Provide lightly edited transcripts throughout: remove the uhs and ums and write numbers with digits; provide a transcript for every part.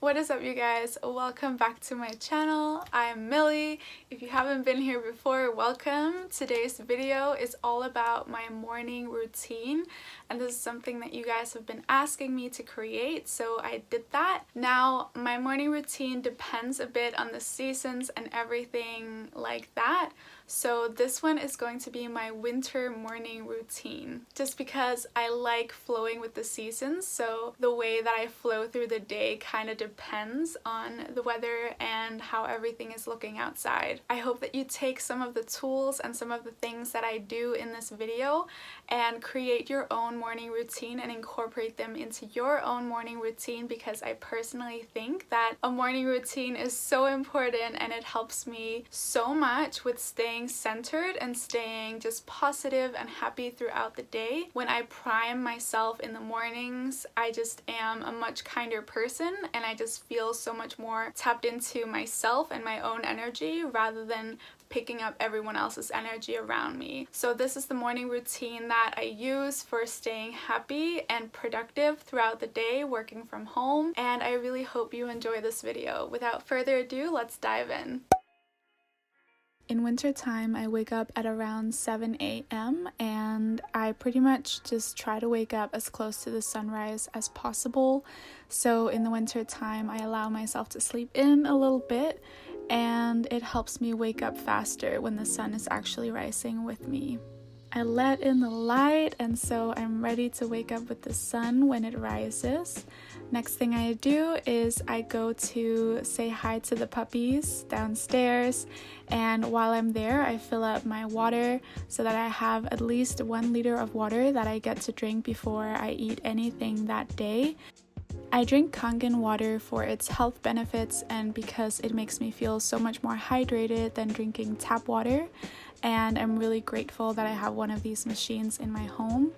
What is up, you guys? Welcome back to my channel. I'm Millie. If you haven't been here before, welcome. Today's video is all about my morning routine, and this is something that you guys have been asking me to create, so I did that. Now, my morning routine depends a bit on the seasons and everything like that. So this one is going to be my winter morning routine, just because I like flowing with the seasons. So the way that I flow through the day kind of depends on the weather and how everything is looking outside. I hope that you take some of the tools and some of the things that I do in this video and create your own morning routine and incorporate them into your own morning routine, because I personally think that a morning routine is so important and it helps me so much with staying centered and staying just positive and happy throughout the day. When I prime myself in the mornings, I just am a much kinder person and I just feel so much more tapped into myself and my own energy rather than picking up everyone else's energy around me. So this is the morning routine that I use for staying happy and productive throughout the day working from home, and I really hope you enjoy this video. Without further ado, let's dive in. In winter time, I wake up at around 7 a.m. and I pretty much just try to wake up as close to the sunrise as possible. So in the winter time, I allow myself to sleep in a little bit, and it helps me wake up faster when the sun is actually rising with me. I let in the light, and so I'm ready to wake up with the sun when it rises. Next thing I do is I go to say hi to the puppies downstairs, and while I'm there I fill up my water so that I have at least 1 liter of water that I get to drink before I eat anything that day. I drink Kangen water for its health benefits and because it makes me feel so much more hydrated than drinking tap water, and I'm really grateful that I have one of these machines in my home.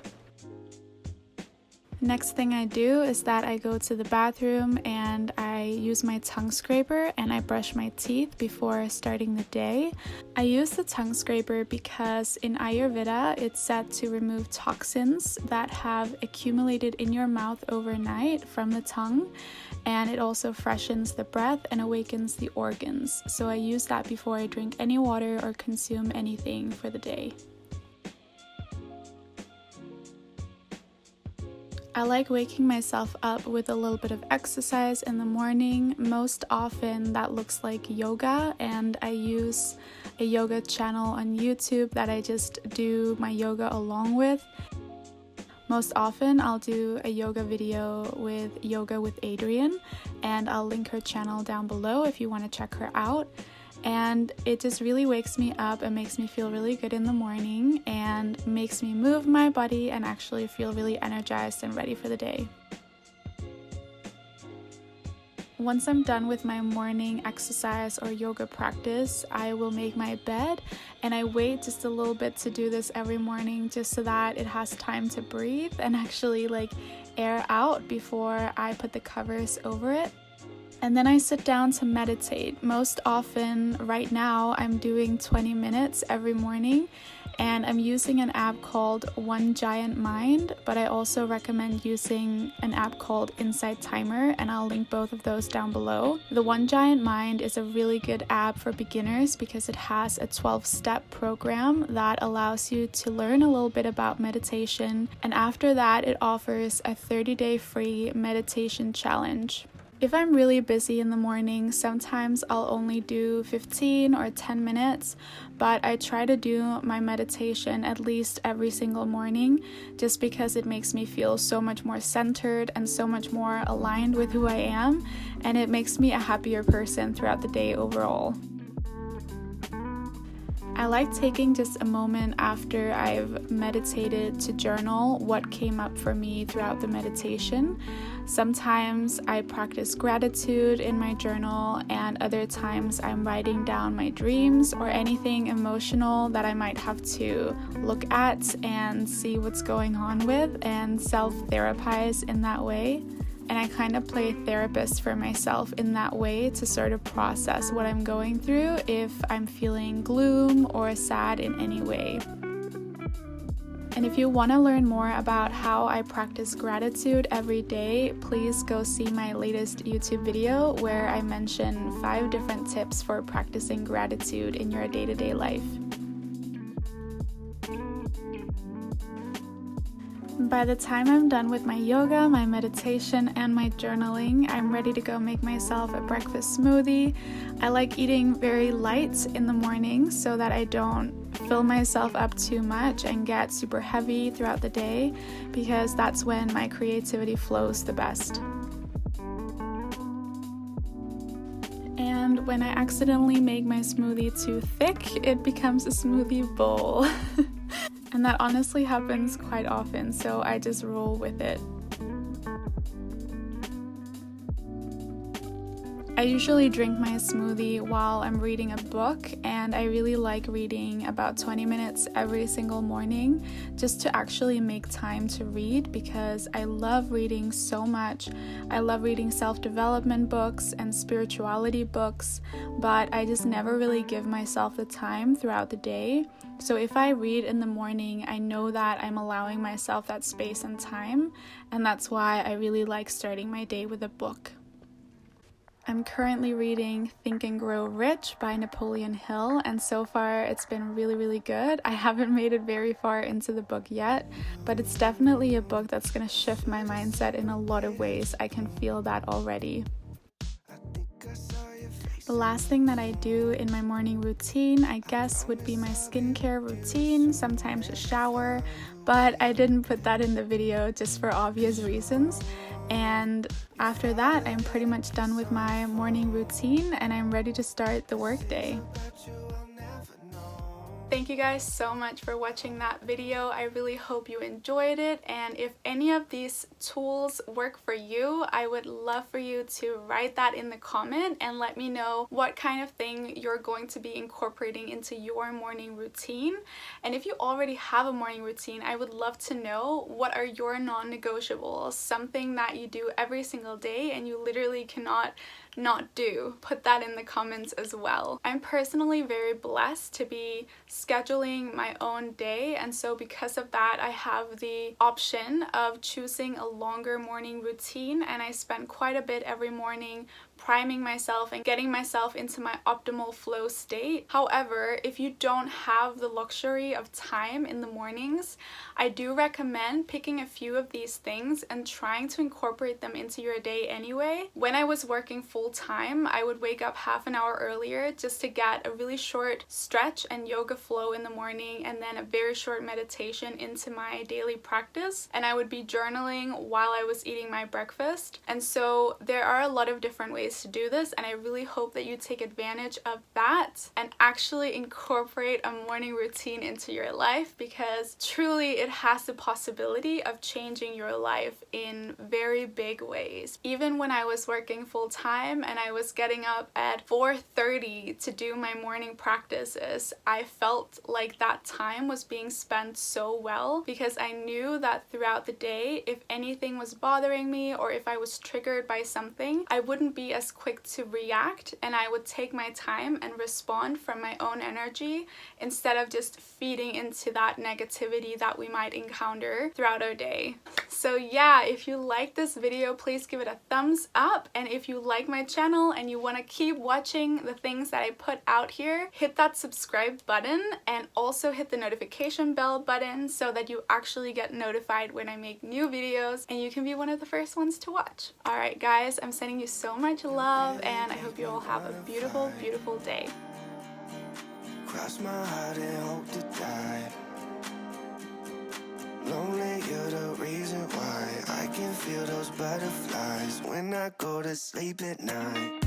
Next thing I do is that I go to the bathroom and I use my tongue scraper and I brush my teeth before starting the day. I use the tongue scraper because in Ayurveda it's said to remove toxins that have accumulated in your mouth overnight from the tongue, and it also freshens the breath and awakens the organs. So I use that before I drink any water or consume anything for the day. I like waking myself up with a little bit of exercise in the morning. Most often that looks like yoga, and I use a yoga channel on YouTube that I just do my yoga along with. Most often I'll do a yoga video with Yoga with Adrienne, and I'll link her channel down below if you want to check her out. And it just really wakes me up and makes me feel really good in the morning and makes me move my body and actually feel really energized and ready for the day. Once I'm done with my morning exercise or yoga practice, I will make my bed, and I wait just a little bit to do this every morning just so that it has time to breathe and actually air out before I put the covers over it. And then I sit down to meditate. Most often, right now, I'm doing 20 minutes every morning, and I'm using an app called One Giant Mind, but I also recommend using an app called Insight Timer, and I'll link both of those down below. The One Giant Mind is a really good app for beginners because it has a 12-step program that allows you to learn a little bit about meditation, and after that, it offers a 30-day free meditation challenge. If I'm really busy in the morning, sometimes I'll only do 15 or 10 minutes, but I try to do my meditation at least every single morning just because it makes me feel so much more centered and so much more aligned with who I am, and it makes me a happier person throughout the day overall. I like taking just a moment after I've meditated to journal what came up for me throughout the meditation. Sometimes I practice gratitude in my journal, and other times I'm writing down my dreams or anything emotional that I might have to look at and see what's going on with and self-therapize in that way. And I kind of play therapist for myself in that way to sort of process what I'm going through if I'm feeling gloom or sad in any way. And if you want to learn more about how I practice gratitude every day, please go see my latest YouTube video where I mention 5 different tips for practicing gratitude in your day-to-day life. By the time I'm done with my yoga, my meditation, and my journaling, I'm ready to go make myself a breakfast smoothie. I like eating very light in the morning so that I don't fill myself up too much and get super heavy throughout the day, because that's when my creativity flows the best. And when I accidentally make my smoothie too thick, it becomes a smoothie bowl. And that honestly happens quite often, so I just roll with it. I usually drink my smoothie while I'm reading a book, and I really like reading about 20 minutes every single morning just to actually make time to read, because I love reading so much. I love reading self-development books and spirituality books, but I just never really give myself the time throughout the day. So if I read in the morning, I know that I'm allowing myself that space and time, and that's why I really like starting my day with a book. I'm currently reading Think and Grow Rich by Napoleon Hill, and so far it's been really good. I haven't made it very far into the book yet, but it's definitely a book that's going to shift my mindset in a lot of ways. I can feel that already. The last thing that I do in my morning routine, I guess, would be my skincare routine, sometimes a shower, but I didn't put that in the video just for obvious reasons. And after that, I'm pretty much done with my morning routine and I'm ready to start the workday. Thank you guys so much for watching that video. I really hope you enjoyed it, and if any of these tools work for you, I would love for you to write that in the comment and let me know what kind of thing you're going to be incorporating into your morning routine. And if you already have a morning routine, I would love to know what are your non-negotiables, something that you do every single day and you literally cannot not do. Put that in the comments as well. I'm personally very blessed to be scheduling my own day, and so because of that I have the option of choosing a longer morning routine, and I spend quite a bit every morning priming myself and getting myself into my optimal flow state. However, if you don't have the luxury of time in the mornings, I do recommend picking a few of these things and trying to incorporate them into your day anyway. When I was working full-time, I would wake up half an hour earlier just to get a really short stretch and yoga flow in the morning, and then a very short meditation into my daily practice, and I would be journaling while I was eating my breakfast. And so there are a lot of different ways to do this, and I really hope that you take advantage of that and actually incorporate a morning routine into your life, because truly it has the possibility of changing your life in very big ways. Even when I was working full-time and I was getting up at 4:30 to do my morning practices, I felt like that time was being spent so well, because I knew that throughout the day, if anything was bothering me or if I was triggered by something, I wouldn't be as quick to react, and I would take my time and respond from my own energy instead of just feeding into that negativity that we might encounter throughout our day. So yeah, if you like this video, please give it a thumbs up, and if you like my channel and you want to keep watching the things that I put out here, hit that subscribe button and also hit the notification bell button so that you actually get notified when I make new videos and you can be one of the first ones to watch. Alright guys, I'm sending you so much love, and I hope you all have a beautiful day. Cross my heart and hope to die. Lonely, you're the reason why I can feel those butterflies when I go to sleep at night.